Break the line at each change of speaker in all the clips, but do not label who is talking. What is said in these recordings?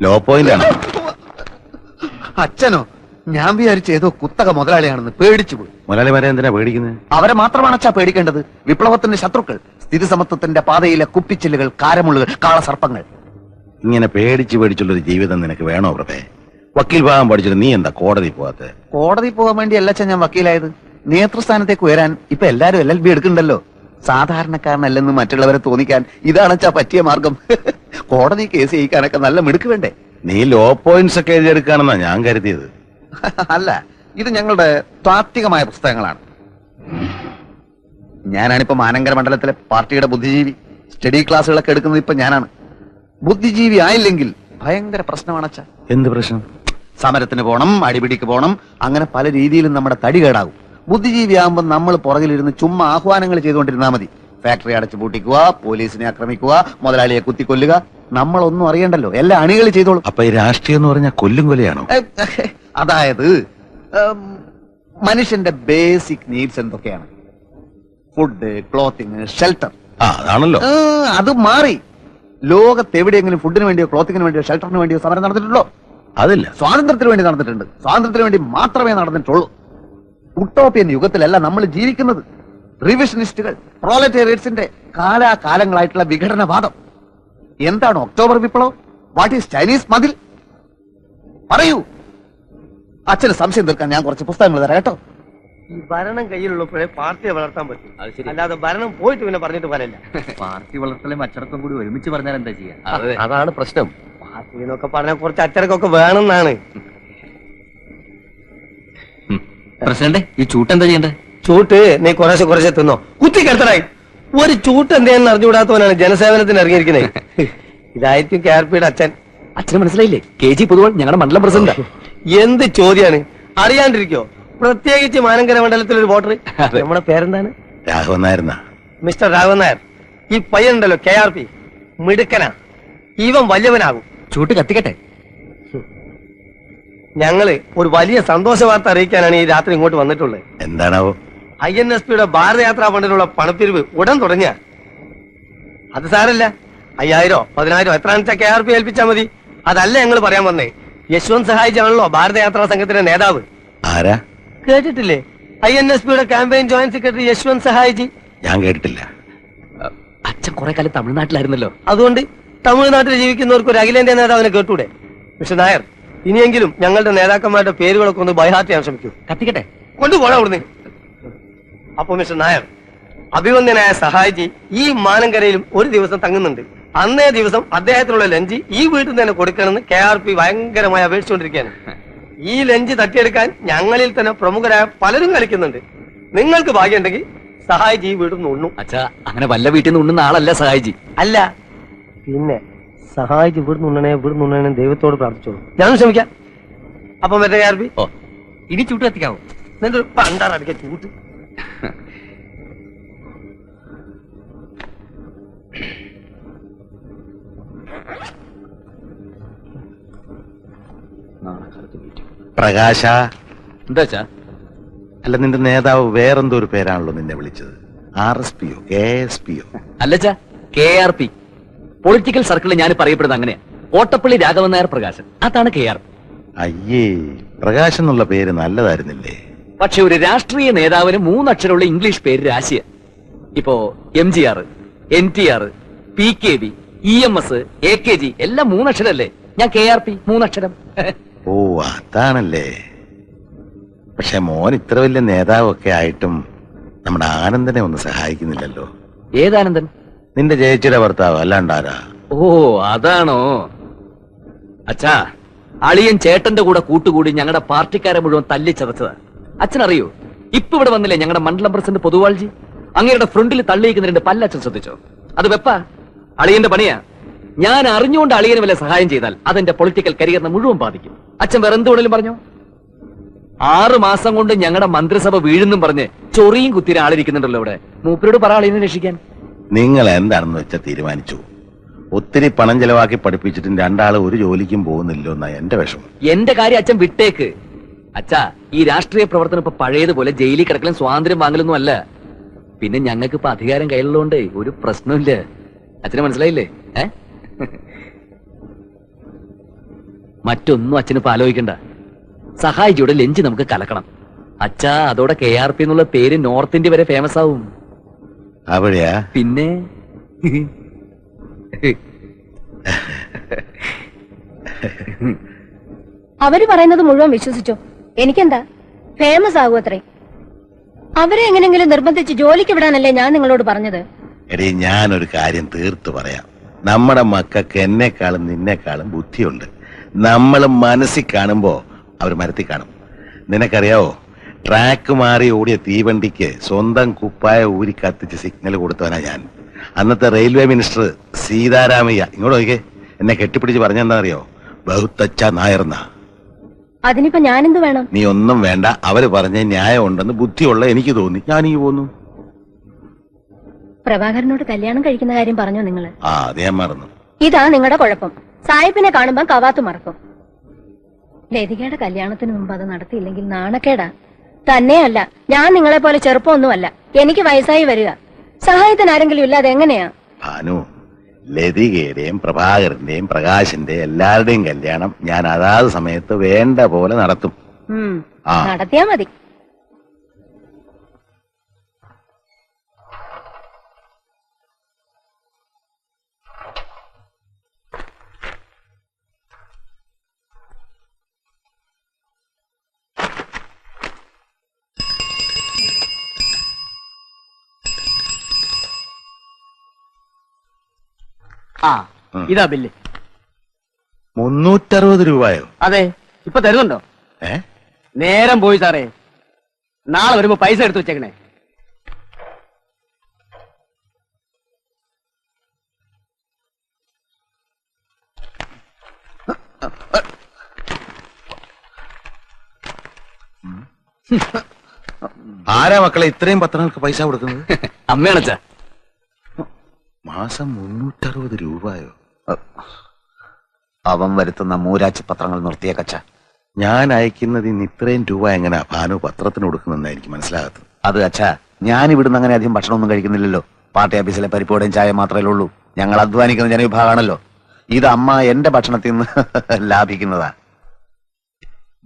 Law point ആണ്.
അച്ഛനോ? ഞാൻ വിചാരിച്ച ഏതോ കുത്തക മുതലാളിയാണെന്ന് പേടിച്ചു പോയി.
മുതലാളിമാരെ എന്തിനാ പേടിക്കുന്നത്?
അവരെ മാത്രമാണ് അച്ഛാ പേടിക്കേണ്ടത്. വിപ്ലവത്തിന്റെ ശത്രുക്കൾ, സ്ഥിതി സമത്വത്തിന്റെ പാതയിലെ കുപ്പിച്ചില്ലുകൾ, കാരമുള്ളുകൾ, കാളസർപ്പങ്ങൾ.
ഇങ്ങനെ പേടിച്ചുള്ളൊരു ജീവിതം നിനക്ക് വേണോ പ്രഭേ? വക്കീൽ ഭാഗം പഠിച്ചിട്ട് നീ എന്താ കോടതി പോകാത്ത?
കോടതി പോകാൻ വേണ്ടി അല്ല അച്ഛൻ ഞാൻ വക്കീലായത്. നേതൃസ്ഥാനത്തേക്ക് ഉയരാൻ ഇപ്പൊ എല്ലാരും LLB എടുക്കണ്ടല്ലോ. സാധാരണക്കാരനല്ലെന്ന് മറ്റുള്ളവരെ തോന്നിക്കാൻ ഇതാണ് അച്ഛാ പറ്റിയ മാർഗം. കോടതി കേസ് ജയിക്കാനൊക്കെ നല്ല മിടുക്ക് വേണ്ടേ?
നീ ലോ പോയിന്റ്സ് ഒക്കെ എഴുതിയെടുക്കാണെന്നാ ഞാൻ കരുതിയത്.
അല്ല, ഇത് ഞങ്ങളുടെ താത്വികമായ പുസ്തകങ്ങളാണ്. ഞാനാണിപ്പോ മാനങ്കര മണ്ഡലത്തിലെ പാർട്ടിയുടെ ബുദ്ധിജീവി. സ്റ്റഡി ക്ലാസ്സുകളൊക്കെ എടുക്കുന്നത് ഇപ്പൊ ഞാനാണ്. ബുദ്ധിജീവി ആയില്ലെങ്കിൽ ഭയങ്കര പ്രശ്നമാണ് അച്ഛാ.
എന്ത് പ്രശ്നം?
സമരത്തിന് പോണം, അടിപിടിക്ക് പോണം, അങ്ങനെ പല രീതിയിലും നമ്മുടെ തടി കേടാകും. ബുദ്ധിജീവി ആകുമ്പോൾ നമ്മൾ പുറകിലിരുന്ന് ചുമ്മാ ആഹ്വാനങ്ങൾ ചെയ്തുകൊണ്ടിരുന്നാൽ മതി. ഫാക്ടറി അടച്ചു പൂട്ടിക്കുക, പോലീസിനെ ആക്രമിക്കുക, മുതലാളിയെ കുത്തിക്കൊല്ലുക. നമ്മളൊന്നും അറിയണ്ടല്ലോ, എല്ലാ അണികൾ ചെയ്തോളും.
അപ്പൊ ഈ രാഷ്ട്രീയം എന്ന് പറഞ്ഞാൽ കൊല്ലും കൊലയാണോ?
അതായത് മനുഷ്യന്റെ ബേസിക് നീഡ്സ് എന്തൊക്കെയാണ്? Food, clothing, shelter.
അതാണല്ലോ.
അത് മാറി. ലോകത്ത് എവിടെയെങ്കിലും ഫുഡിന് വേണ്ടിയോ ക്ലോത്തിങ്ങിന് വേണ്ടിയോ ഷെൽട്ടറിന് വേണ്ടിയോ സമരം നടന്നിട്ടുണ്ടോ?
അതില്ല.
സ്വാതന്ത്ര്യത്തിന് വേണ്ടി നടന്നിട്ടുണ്ട്. സ്വാതന്ത്ര്യത്തിന് വേണ്ടി മാത്രമേ നടന്നിട്ടുള്ളൂ. ഉട്ടോപ്യൻ യുഗത്തിലല്ല നമ്മൾ ജീവിക്കുന്നത്. റിവിഷനിസ്റ്റുകൾ, പ്രോലറ്റേറിയറ്റ്സിന്റെ കാലാകാലങ്ങളായിട്ടുള്ള വിഘടനവാദം. എന്താണ് ഒക്ടോബർ വിപ്ലവം? വാട്ട് ഈസ് ചൈനീസ് മതിൽ? പറയൂ. അച്ഛന് സംശയം തീർക്കാൻ ഞാൻ കുറച്ച് പുസ്തകങ്ങൾ തരാം കേട്ടോ.
ഈ ഭരണം കയ്യിലുള്ളപ്പോഴേ പാർട്ടിയെ വളർത്താൻ പറ്റും. അല്ലാതെ ഭരണം പോയിട്ട് പിന്നെ പറഞ്ഞിട്ട് പറയില്ല.
പാർട്ടി വളർത്തലും അച്ചടക്കം കൂടി ഒരുമിച്ച് പറഞ്ഞാൽ എന്താ ചെയ്യാ?
അതാണ് പ്രശ്നം. പാർട്ടി എന്നൊക്കെ പറഞ്ഞാൽ കുറച്ച് അച്ചടക്കമൊക്കെ വേണമെന്നാണ്.
പ്രസിഡന്റ്, ഈ ചൂട്ട് എന്താ ചെയ്യണ്ടേ?
ചൂട്ട് നീ കുറേശ്ശെ തിന്നോ. കുത്തി കിടത്തടായി. ഒരു ചൂട്ട് എന്തെന്ന് അറിഞ്ഞുകൂടാത്തവനാണ് ജനസേവനത്തിന് ഇറങ്ങിയിരിക്കുന്നത്. ഇതായിരിക്കും KRPയുടെ അച്ഛൻ.
അച്ഛന് മനസ്സിലായില്ലേ? KG പൊതുവാൾ ഞങ്ങളുടെ മണ്ഡലം പ്രസിഡന്റ്.
എന്ത് ചോദ്യാണ്? അറിയാണ്ടിരിക്കോ? പ്രത്യേകിച്ച് മാനങ്കര മണ്ഡലത്തിലൊരു വോട്ടർ. നമ്മുടെ പേരെന്താണ്?
രാഘവൻ നായർ.
മിസ്റ്റർ രാഘവൻ നായർ. ഈ പയ്യനുണ്ടല്ലോ KRP, മിടുക്കനാ. ഇവൻ വലിയവനാകും.
ചൂട്ട് കത്തിക്കട്ടെ.
ഞങ്ങള് ഒരു വലിയ സന്തോഷ വാർത്ത അറിയിക്കാനാണ് ഈ രാത്രി ഇങ്ങോട്ട് വന്നിട്ടുള്ളത്.
എന്താണാവോ?
INSPയുടെ ഭാരതയാത്രാ ഫണ്ടിനുള്ള പണപ്പിരിവ് ഉടൻ തുടങ്ങിയ. അത് സാരല്ല, 5000 10,000 എത്രയാണെന്ന് വെച്ചാൽ KRP ഏൽപ്പിച്ചാൽ മതി. അതല്ല ഞങ്ങൾ പറയാൻ വന്നേ. യശ്വന്ത് സഹായിച്ചാണല്ലോ ഭാരതയാത്രാ സംഘത്തിന്റെ നേതാവ്.
ആരാ?
കേട്ടിട്ടില്ലേ? INSPയുടെ ക്യാമ്പയിൻ ജോയിന്റ് സെക്രട്ടറി യശ്വന്ത് സഹായിജി.
ഞാൻ കേട്ടിട്ടില്ല.
അച്ഛൻ കുറെ കാലം തമിഴ്നാട്ടിലായിരുന്നല്ലോ.
അതുകൊണ്ട് തമിഴ്നാട്ടിൽ ജീവിക്കുന്നവർക്ക് ഒരു അഖിലേന്ത്യാ നേതാവിനെ കേട്ടൂടെ? മിസ്റ്റർ നായർ, ഇനിയെങ്കിലും ഞങ്ങളുടെ നേതാക്കന്മാരുടെ പേരുകളൊക്കെ ഒന്ന് ബൈഹാർട്ട് ചെയ്യാൻ ശ്രമിക്കൂ.
കത്തിക്കട്ടെ.
കൊണ്ടുപോടാ അവിടുന്ന്. അപ്പൊ മിസ്റ്റർ നായർ, അഭിവന്ദ്യനായ സഹായിജി ഈ മാനങ്കരയിലും ഒരു ദിവസം തങ്ങുന്നുണ്ട്. അന്നേ ദിവസം അദ്ദേഹത്തിനുള്ള ലഞ്ച് ഈ വീട്ടിൽ തന്നെ കൊടുക്കണമെന്ന് KRP ഭയങ്കരമായി അപേക്ഷിച്ചുകൊണ്ടിരിക്കുകയാണ്. ഈ ലഞ്ച് തട്ടിയെടുക്കാൻ ഞങ്ങളിൽ തന്നെ പ്രമുഖരായ പലരും കളിക്കുന്നുണ്ട്. നിങ്ങൾക്ക് ഭാഗ്യമുണ്ടെങ്കിൽ സഹായിജി ഈ വീട്ടിൽ നിന്ന് ഉണ്ണും.
അച്ഛാ, അങ്ങനെ വല്ല വീട്ടിൽ നിന്ന് ഉണ്ണുന്ന ആളല്ല സഹായിജി.
അല്ല പിന്നെ സഹായിച്ച് ഇവിടുന്ന് ഉണ്ണണേ ദൈവത്തോട് പ്രാർത്ഥിച്ചോളൂ. ഞാനും ശ്രമിക്കാം. അപ്പം മറ്റേ KRP,
ഓ, ഇനി ചൂട്ട് കത്തിക്കാവോ?
നിന്റെ ഒരു പണ്ടാറടിക്ക ചൂട്ട്.
പ്രകാശ.
എന്താ അച്ഛാ?
അല്ല, നിന്റെ നേതാവ് വേറെന്തോ ഒരു പേരാണല്ലോ നിന്നെ വിളിച്ചത്. RSPയോ KSPയോ?
അല്ലച്ചാ, KRP. പൊളിറ്റിക്കൽ സർക്കിളിൽ ഞാൻ പറയപ്പെടുന്നത് അങ്ങനെയാ. കോട്ടപ്പള്ളി രാഘവൻ നായർ പ്രകാശൻ, അതാണ് KRP.
അയ്യേ, പ്രകാശ് എന്നുള്ള പേര് നല്ലതായിരുന്നില്ലേ?
പക്ഷെ ഒരു രാഷ്ട്രീയ നേതാവിന് 3 അക്ഷരമുള്ള ഇംഗ്ലീഷ് പേര് രാശിയ. ഇപ്പോ MGR, NTR, PKB, EMS, AKG എല്ലാം 3 അക്ഷരല്ലേ? ഞാൻ KRP 3 അക്ഷരം.
ഓ, അതാണല്ലേ. പക്ഷെ മോൻ ഇത്ര വലിയ നേതാവൊക്കെ ആയിട്ടും നമ്മുടെ ആനന്ദനെ ഒന്ന് സഹായിക്കുന്നില്ലല്ലോ.
ഏതാനന്ദൻ?
നിന്റെ ചേച്ചിയുടെ ഭർത്താവ്, അല്ലാണ്ടാരാ?
ഓ, അതാണോ? അച്ഛാ, അളിയൻ ചേട്ടന്റെ കൂടെ കൂട്ടുകൂടി ഞങ്ങളുടെ പാർട്ടിക്കാരെ മുഴുവൻ തല്ലിച്ചതച്ചതാ. അച്ഛനറിയോ, ഇപ്പൊ ഇവിടെ വന്നില്ലേ ഞങ്ങളുടെ മണ്ഡലം പ്രസിഡന്റ് പൊതുവാൾജി? അങ്ങയുടെ ഫ്രണ്ടിൽ തള്ളിയിരിക്കുന്നതിന്റെ പല്ലച്ഛൻ ശ്രദ്ധിച്ചോ? അത് വെപ്പാ, അളിയന്റെ പണിയാ. ഞാൻ അറിഞ്ഞുകൊണ്ട് അളിയന് വല്ല സഹായം ചെയ്താൽ അതെന്റെ പൊളിറ്റിക്കൽ കരിയറിനെ മുഴുവൻ ബാധിക്കും. അച്ഛൻ വേറെ എന്തുകൊണ്ടും പറഞ്ഞോ? 6 മാസം കൊണ്ട് ഞങ്ങളുടെ മന്ത്രിസഭ വീഴുന്നും പറഞ്ഞ് ചൊറിയും കുത്തിര ആളിരിക്കുന്നുണ്ടല്ലോ ഇവിടെ. മൂപ്പരോട് പറ അളിയനെ രക്ഷിക്കാൻ.
നിങ്ങൾ എന്താണെന്ന് വെച്ചാൽ തീരുമാനിച്ചു. ഒത്തിരി പണം ചെലവാക്കി പഠിപ്പിച്ചിട്ടും 2 ആള് ഒരു ജോലിക്കും പോകുന്നില്ലോ എന്നാ എന്റെ വിഷമം.
എന്റെ കാര്യം അച്ഛൻ വിട്ടേക്ക്. അച്ഛാ, ഈ രാഷ്ട്രീയ പ്രവർത്തനം ഇപ്പൊ പഴയതുപോലെ ജയിലിൽ കിടക്കലും സ്വാതന്ത്ര്യം വാങ്ങലൊന്നും അല്ല. പിന്നെ ഞങ്ങൾക്ക് ഇപ്പൊ അധികാരം കയ്യിലുള്ളതുകൊണ്ട് ഒരു പ്രശ്നമില്ല. അച്ഛനെ മനസ്സിലായില്ലേ? മറ്റൊന്നും അച്ഛനിപ്പോ ആലോചിക്കണ്ട. സഹായിജിയുടെ ലഞ്ച് നമുക്ക് കലക്കണം. അച്ഛാ, അതോടെ KRP എന്നുള്ള പേര് നോർത്ത് ഇന്ത്യ വരെ ഫേമസ് ആവും.
അവിടെയാ
പിന്നെ
അവര് പറയുന്നത് മുഴുവൻ വിശ്വസിച്ചോ? എനിക്കെന്താ, ഫേമസ് ആകും അത്രേ. അവരെ എങ്ങനെങ്കിലും നിർബന്ധിച്ച് ജോലിക്ക് വിടാനല്ലേ ഞാൻ നിങ്ങളോട് പറഞ്ഞത്.
എടീ, ഞാനൊരു കാര്യം തീർത്തു പറയാം. നമ്മുടെ മക്കൾക്ക് എന്നെക്കാളും നിന്നെക്കാളും ബുദ്ധിയുണ്ട്. നമ്മൾ മനസ്സിൽ കാണുമ്പോ അവർ മരത്തിൽ കാണും. നിനക്കറിയാവോ, ട്രാക്ക് മാറി ഓടിയ തീവണ്ടിക്ക് സ്വന്തം കുപ്പായ ഊരി കത്തിച്ച് സിഗ്നൽ കൊടുത്തവനാ ഞാൻ. അന്നത്തെ റെയിൽവേ മിനിസ്റ്റർ സീതാരാമയ്യ ഇങ്ങോട്ട് നോക്കിക്കേ, എന്നെ കെട്ടിപ്പിടിച്ച് പറഞ്ഞെന്താ അറിയോ? ബഹുത്തച്ച നായർന്ന.
അതിനിപ്പോ ഞാനെന്ത് വേണം?
നീ ഒന്നും വേണ്ട, അവര് പറഞ്ഞ ന്യായം ഉണ്ടെന്ന് ബുദ്ധിയുള്ള എനിക്ക് തോന്നി, ഞാനീ പോന്നു.
പ്രഭാകരനോട് കല്യാണം കഴിക്കുന്ന കാര്യം പറഞ്ഞോ നിങ്ങള്?
ആ, അത് ഞാൻ മറന്നു.
ഇതാ നിങ്ങളുടെ കുഴപ്പം. സായിപ്പിനെ കാണുമ്പോ കവാത്ത് മറക്കും. ലതികയുടെ കല്യാണത്തിന് മുമ്പ് അത് നടത്തിയില്ലെങ്കിൽ നാണക്കേടാ. തന്നെയല്ല, ഞാൻ നിങ്ങളെ പോലെ ചെറുപ്പമൊന്നുമല്ല. എനിക്ക് വയസ്സായി വരിക. സഹായത്തിന് ആരെങ്കിലും ഇല്ലാതെ എങ്ങനെയാ?
ഭാനു, ലതികയുടെയും പ്രഭാകരന്റെയും പ്രകാശിന്റെയും എല്ലാവരുടെയും കല്യാണം ഞാൻ അതാത് സമയത്ത് വേണ്ട പോലെ നടത്തും. ആ.
നടത്തിയാ മതി.
ആ, ഇതാ ബില്ല്.
360 രൂപയോ?
അതെ, ഇപ്പൊ തരുന്നുണ്ടോ? നേരം പോയി സാറേ. നാളെ വരുമ്പോ പൈസ എടുത്തു വെച്ചേക്കണേ.
ആരാ മക്കളെ ഇത്രയും പത്രങ്ങൾക്ക് പൈസ കൊടുക്കുന്നത്?
അമ്മയാണച്ചാ.
മാസം 360 രൂപയോ?
അവൻ വരുത്തുന്ന മൂരാച്ചി പത്രങ്ങൾ നിർത്തിയ കച്ച.
ഞാൻ അയക്കുന്നത് ഇന്ന് ഇത്രയും രൂപ എങ്ങനെയാ ഭാനു പത്രത്തിന് കൊടുക്കുന്നെന്ന് എനിക്ക് മനസ്സിലാകത്തത്.
അത് അച്ഛാ, ഞാൻ ഇവിടുന്ന് അങ്ങനെ അധികം ഭക്ഷണമൊന്നും കഴിക്കുന്നില്ലല്ലോ. പാർട്ടി ഓഫീസിലെ പരിപ്പോടെയും ചായ മാത്രമേ ഉള്ളൂ. ഞങ്ങൾ അധ്വാനിക്കുന്ന ജനവിഭാഗമാണല്ലോ. ഇത് അമ്മ എന്റെ ഭക്ഷണത്തിൽ നിന്ന് ലാഭിക്കുന്നതാ.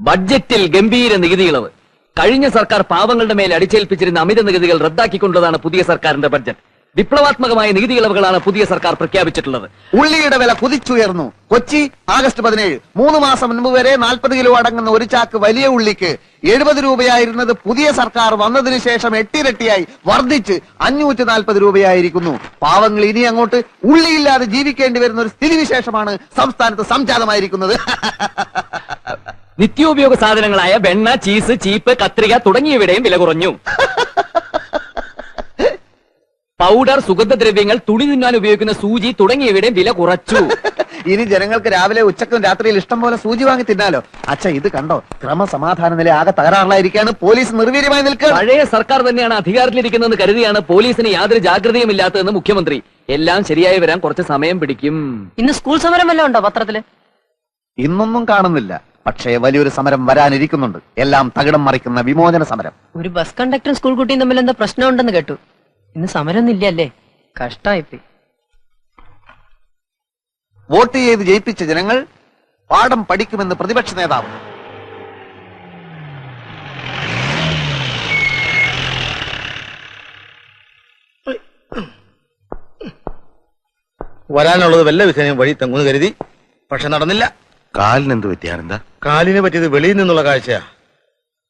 ബഡ്ജറ്റിൽ ഗംഭീര നികുതി ഇളവ്. കഴിഞ്ഞ സർക്കാർ പാവങ്ങളുടെ മേൽ അടിച്ചേൽപ്പിച്ചിരുന്ന അമിത നികുതികൾ റദ്ദാക്കിക്കൊണ്ടതാണ് പുതിയ സർക്കാരിന്റെ ബഡ്ജറ്റ്. വിപ്ലവാത്മകമായ നികുതി ഇളവുകളാണ് പുതിയ സർക്കാർ പ്രഖ്യാപിച്ചിട്ടുള്ളത്.
ഉള്ളിയുടെ വില കുതിച്ചുയർന്നു. കൊച്ചി ആഗസ്റ്റ് 17. 3 മാസം മുൻപ് വരെ 40 കിലോ അടങ്ങുന്ന ഒരു ചാക്ക് വലിയ ഉള്ളിക്ക് 70 രൂപയായിരുന്നത് പുതിയ സർക്കാർ വന്നതിന് ശേഷം 8 ഇരട്ടിയായി വർദ്ധിച്ച് 540 രൂപയായിരിക്കുന്നു. പാവങ്ങൾ ഇനി അങ്ങോട്ട് ഉള്ളിയില്ലാതെ ജീവിക്കേണ്ടി വരുന്ന ഒരു സ്ഥിതിവിശേഷമാണ് സംസ്ഥാനത്ത് സംജാതമായിരിക്കുന്നത്.
നിത്യോപയോഗ സാധനങ്ങളായ വെണ്ണ, ചീസ്, ചീപ്പ്, കത്രിക തുടങ്ങിയവയുടെയും വില കുറഞ്ഞു. പൗഡർ, സുഗന്ധദ്രവ്യങ്ങൾ, തുണി തിന്നാൻ ഉപയോഗിക്കുന്ന സൂചി തുടങ്ങിയവയുടെയും വില കുറച്ചു.
ഇനി ജനങ്ങൾക്ക് രാവിലെ ഉച്ചക്കും രാത്രിയിൽ ഇഷ്ടം പോലെ സൂചി വാങ്ങി തിന്നാലോ. അച്ഛാ, ഇത് കണ്ടോ? ക്രമസമാധാന നില ആകെ തകരാറിലായിരിക്കാണ്. പോലീസ് നിർവീര്യമായി നിൽക്കുക.
പഴയ സർക്കാർ തന്നെയാണ് അധികാരത്തിലിരിക്കുന്നതെന്ന് കരുതിയാണ് പോലീസിന് യാതൊരു ജാഗ്രതയും ഇല്ലാത്തതെന്ന് മുഖ്യമന്ത്രി. എല്ലാം ശരിയായി വരാൻ കുറച്ച് സമയം പിടിക്കും.
ഇന്ന് സ്കൂൾ സമരം വല്ലതും ഉണ്ടോ പത്രത്തില്?
ഇന്നൊന്നും കാണുന്നില്ല. പക്ഷേ വലിയൊരു സമരം വരാനിരിക്കുന്നുണ്ട്. എല്ലാം തകിടം മറിക്കുന്ന വിമോചന സമരം.
ഒരു ബസ് കണ്ടക്ടറും സ്കൂൾ കുട്ടിയും തമ്മിൽ എന്താ പ്രശ്നമുണ്ടെന്ന് കേട്ടു. ഇന്ന് സമരമൊന്നും ഇല്ലല്ലേ? കഷ്ടായിപ്പോയി.
വോട്ട് ചെയ്ത് ജയിപ്പിച്ച ജനങ്ങൾ പാഠം പഠിക്കുമെന്ന് പ്രതിപക്ഷ നേതാവ്.
വരാനുള്ളത് വല്ല വിധേനയും വഴി തങ്ങുന്നു കരുതി. പക്ഷെ നടന്നില്ല.
കാലിനെന്ത് പറ്റിയാണെന്താ?
കാലിനെ പറ്റിയത് വെളിയിൽ നിന്നുള്ള കാഴ്ചയാ.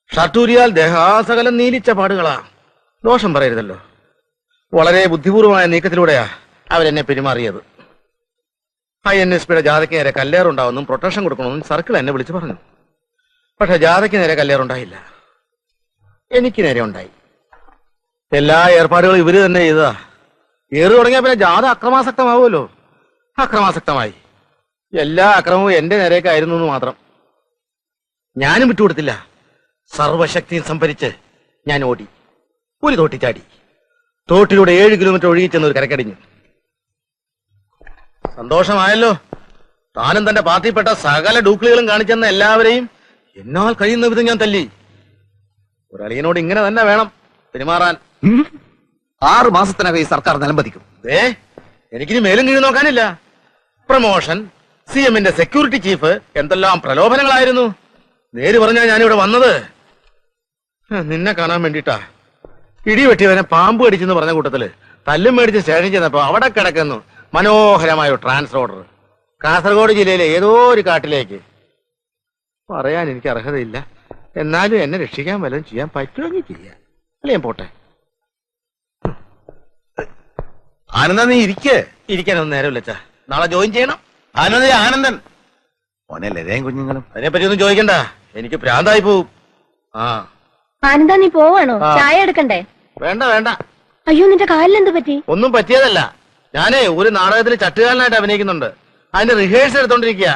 ഷട്ടൂരിയാൽ ദേഹാസകലം നീലിച്ച പാടുകളാ. ദോഷം പറയരുതല്ലോ. വളരെ ബുദ്ധിപൂർവമായ നീക്കത്തിലൂടെയാ അവരെന്നെ പെരുമാറിയത്. INSPയുടെ ജാഥയ്ക്ക് നേരെ കല്ലേറുണ്ടാവുമെന്നും പ്രൊട്ടക്ഷൻ കൊടുക്കണമെന്നും സർക്കിൾ എന്നെ വിളിച്ചു പറഞ്ഞു. പക്ഷെ ജാഥയ്ക്ക് നേരെ കല്ലേറുണ്ടായില്ല, എനിക്ക് നേരെ ഉണ്ടായി. എല്ലാ ഏർപ്പാടുകളും ഇവര് തന്നെ ചെയ്തതാ. ഏറ് തുടങ്ങിയ പിന്നെ ജാഥ അക്രമാസക്തമാവുമല്ലോ. അക്രമാസക്തമായി. എല്ലാ അക്രമവും എന്റെ നേരേക്കായിരുന്നു എന്ന് മാത്രം. ഞാനും വിട്ടുകൊടുത്തില്ല. സർവശക്തിയും സംഭരിച്ച് ഞാൻ ഓടി. ഒരു തോട്ടി ചാടി. തോട്ടിലൂടെ 7 കിലോമീറ്റർ ഒഴുകിച്ചെന്ന് ഒരു കരക്കടിഞ്ഞു. സന്തോഷമായല്ലോ. താനും തന്റെ പാർട്ടിയിൽപ്പെട്ട സകല ഡൂക്ലികളും കാണിച്ചെന്ന എല്ലാവരെയും എന്നാൽ കഴിയുന്ന വിധം ഞാൻ തല്ലി. ഒരളിയനോട് ഇങ്ങനെ തന്നെ വേണം പെരുമാറാൻ.
6 മാസത്തിനകം ഈ സർക്കാർ നിലംപതിക്കും.
എനിക്കിനി മേലും കീഴ് നോക്കാനില്ല. പ്രമോഷൻ, CM-ന്റെ സെക്യൂരിറ്റി ചീഫ് എന്തെല്ലാം പ്രലോഭനങ്ങളായിരുന്നു. നേര് പറഞ്ഞാ ഞാനിവിടെ വന്നത് നിന്നെ കാണാൻ വേണ്ടിട്ടാ. ഇടി വെട്ടിയവനെ പാമ്പ് കടിച്ചെന്ന് പറഞ്ഞ കൂട്ടത്തില് തല്ലും മേടിച്ച് സ്റ്റേഷൻ ചെന്നപ്പോ അവിടെ കിടക്കുന്നു മനോഹരമായ ഒരു ട്രാൻസ്ഫർ ഓർഡർ. കാസർഗോഡ് ജില്ലയിലെ ഏതോ ഒരു കാട്ടിലേക്ക്. പറയാൻ എനിക്ക് അർഹതയില്ല, എന്നാലും എന്നെ രക്ഷിക്കാൻ വല്ലതും ചെയ്യാൻ പറ്റുമെങ്കിൽ ചെയ്യാം. അല്ലേ ഞാൻ പോട്ടെ.
ആനന്ദ നീ ഇരിക്കേ.
ഇരിക്കാനൊന്നും നേരമില്ല അച്ഛാ, നാളെ ജോയിൻ ചെയ്യണം.
ആനന്ദ ആനന്ദൻ മോനെ ലതയും കുഞ്ഞുങ്ങളും.
അതിനെപ്പറ്റി ഒന്നും ചോദിക്കണ്ട, എനിക്ക് ഭ്രാന്തായി പോവും. ആ
ആനന്ദ നീ പോവാണോ?
ആ.
ചായ എടുക്കണ്ടേ?
വേണ്ട വേണ്ട,
അയ്യോ നിന്റെ കാലിലെന്ത് പറ്റി?
ഒന്നും പറ്റിയതല്ല. ഞാനേ ഒരു നാടകത്തിൽ ചട്ടുകാരനായിട്ട് അഭിനയിക്കുന്നുണ്ട്, അതിന്റെ റിഹേഴ്സൽ എടുത്തോണ്ടിരിക്കുക.